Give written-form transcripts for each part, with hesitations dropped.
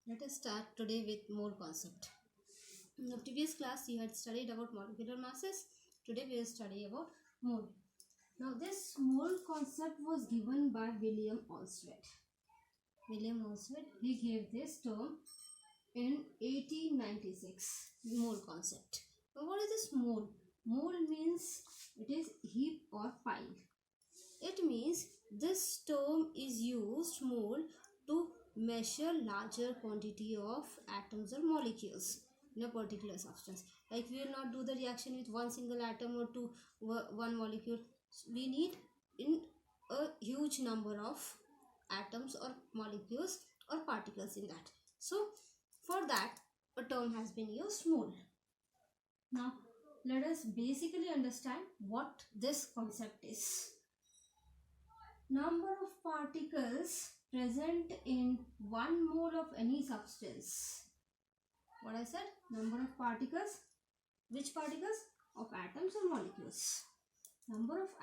Let us start today with mole concept. In the previous class, you had studied about molecular masses. Today, we will study about mole. Now, this mole concept was given by William Alsted. William Alsted, he gave this term in 1896. Mole concept. Now, what is this mole? Mole means it is heap or pile. It means this term is used mole to measure larger quantity of atoms or molecules in a particular substance. Like we will not do the reaction with one single atom or one molecule. We need in a huge number of atoms or molecules or particles in that. So for that a term has been used, mole. Now let us basically understand what this concept is. Number of particles present in 1 mole of any substance. What I said? Number of particles. Which particles? Of atoms or molecules. Number of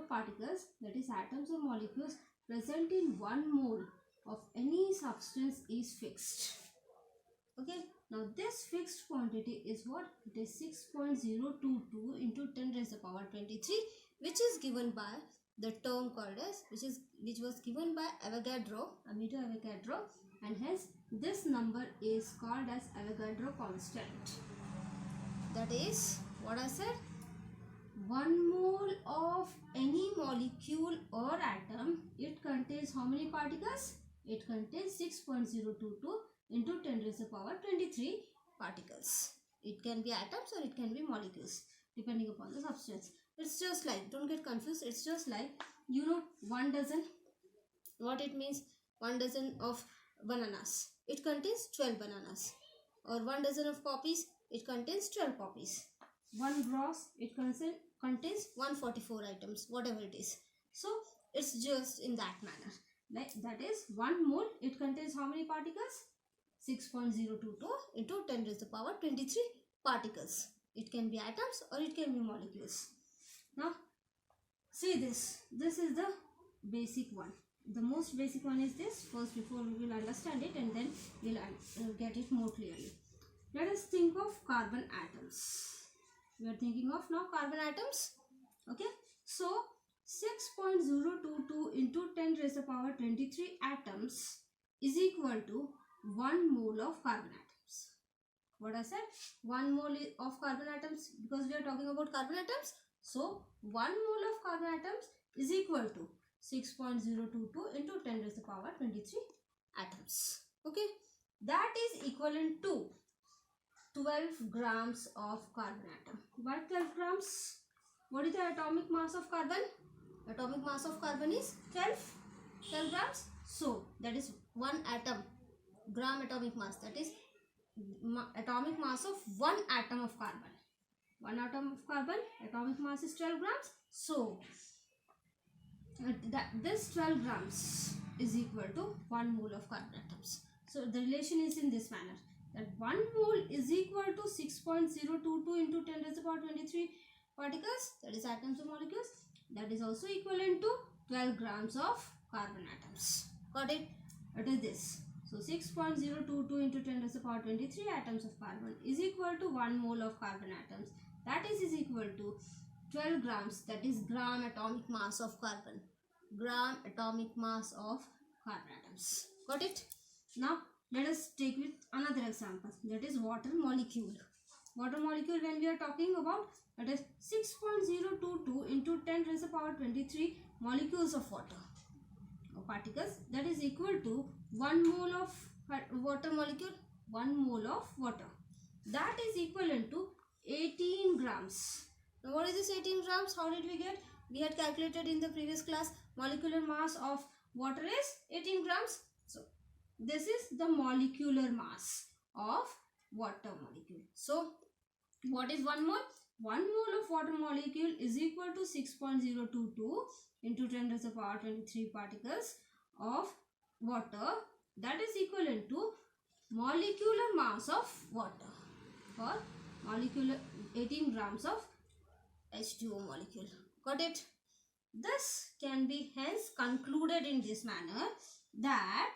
particles, that is atoms or molecules present in 1 mole of any substance is fixed. Okay. Now this fixed quantity is what? It is 6.022 into 10 raised to the power 23, which is given by the term called as, which was given by Avogadro, Amito Avogadro, and hence this number is called as Avogadro constant. That is what I said. 1 mole of any molecule or atom, it contains how many particles? It contains 6.022 into 10 raised to the power 23 particles. It can be atoms or it can be molecules depending upon the substance. It's just like, don't get confused, it's just like, 1 dozen, what it means? 1 dozen of bananas, it contains 12 bananas. Or 1 dozen of poppies, it contains 12 poppies. 1 gross, it contains 144 items, whatever it is. So it's just in that manner. Like that is 1 mole, it contains how many particles? 6.022 into 10 raised to the power 23 particles. It can be atoms or it can be molecules. Now see this. This is the basic one. The most basic one is this. First, before we will understand it, and then we'll get it more clearly. Let us think of carbon atoms. We are thinking of now carbon atoms. Okay. So 6.022 into 10 raised to the power 23 atoms is equal to 1 mole of carbon atoms. What I said? 1 mole of carbon atoms, because we are talking about carbon atoms. So 1 mole of carbon atoms is equal to 6.022 into 10 raised to the power 23 atoms. Okay. That is equivalent to 12 grams of carbon atom. Why 12 grams? What is the atomic mass of carbon? Atomic mass of carbon is 12 grams. So that is 1 atom, gram atomic mass, that is atomic mass of 1 atom of carbon. 1 atom of carbon, atomic mass is 12 grams. So this 12 grams is equal to 1 mole of carbon atoms. So the relation is in this manner, that 1 mole is equal to 6.022 into 10 raised to the power 23 particles, that is atoms or molecules. That is also equivalent to 12 grams of carbon atoms. Got it? It is this. So 6.022 into 10 raised to the power 23 atoms of carbon is equal to 1 mole of carbon atoms. That is equal to 12 grams, that is gram atomic mass of carbon. Gram atomic mass of carbon atoms. Got it? Now let us take with another example, that is water molecule. Water molecule, when we are talking about, that is 6.022 into 10 raised to the power 23 molecules of water or particles, that is equal to 1 mole of water molecule, 1 mole of water. That is equivalent to 18 grams. Now what is this 18 grams? How did we get? We had calculated in the previous class, molecular mass of water is 18 grams. So this is the molecular mass of water molecule. So what is 1 mole? 1 mole of water molecule is equal to 6.022 into 10 raised to the power 23 particles of water. That is equivalent to molecular mass of water, or molecular 18 grams of H2O molecule. Got it? This can be hence concluded in this manner, that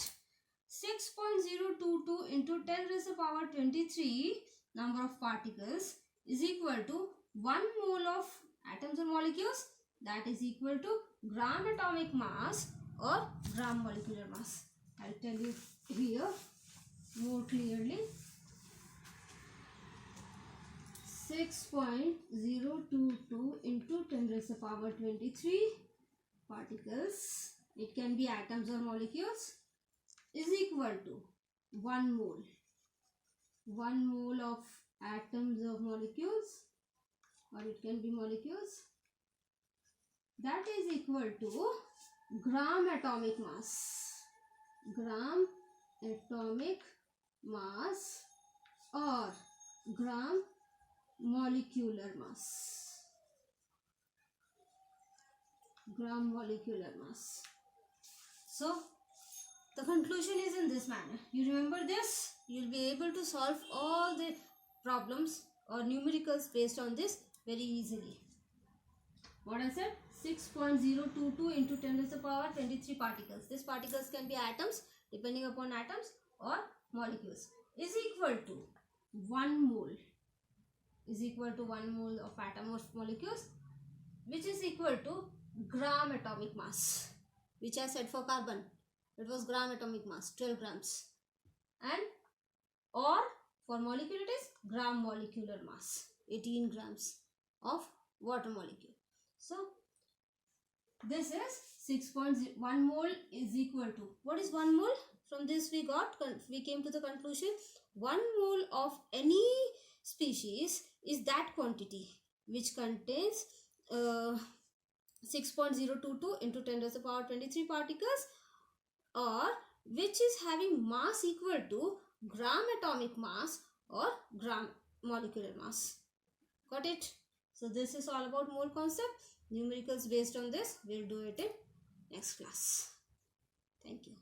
6.022 into 10 raised to the power 23 number of particles is equal to 1 mole of atoms or molecules, that is equal to gram atomic mass or gram molecular mass. I'll tell you here more clearly. 6.022 into 10 raised to the power 23 particles, it can be atoms or molecules, is equal to 1 mole. 1 mole of atoms of molecules, or it can be molecules, that is equal to gram atomic mass. Gram atomic mass or gram molecular mass. Gram molecular mass. So the conclusion is in this manner. You remember this, you'll be able to solve all the problems or numericals based on this very easily. What I said, 6.022 into 10 raised to the power 23 particles. These particles can be atoms, depending upon atoms, or molecules, is equal to 1 mole. Is equal to 1 mole of atom or molecules, which is equal to gram atomic mass, which I said for carbon. It was gram atomic mass, 12 grams. And or for molecule it is gram molecular mass, 18 grams of water molecule. So this is 6.1 mole is equal to, what is 1 mole? From this we came to the conclusion 1 mole of any species is that quantity which contains 6.022 into 10 raised to the power 23 particles, or which is having mass equal to gram atomic mass or gram molecular mass. Got it? So this is all about mole concept. Numericals based on this, we'll do it in next class. Thank you.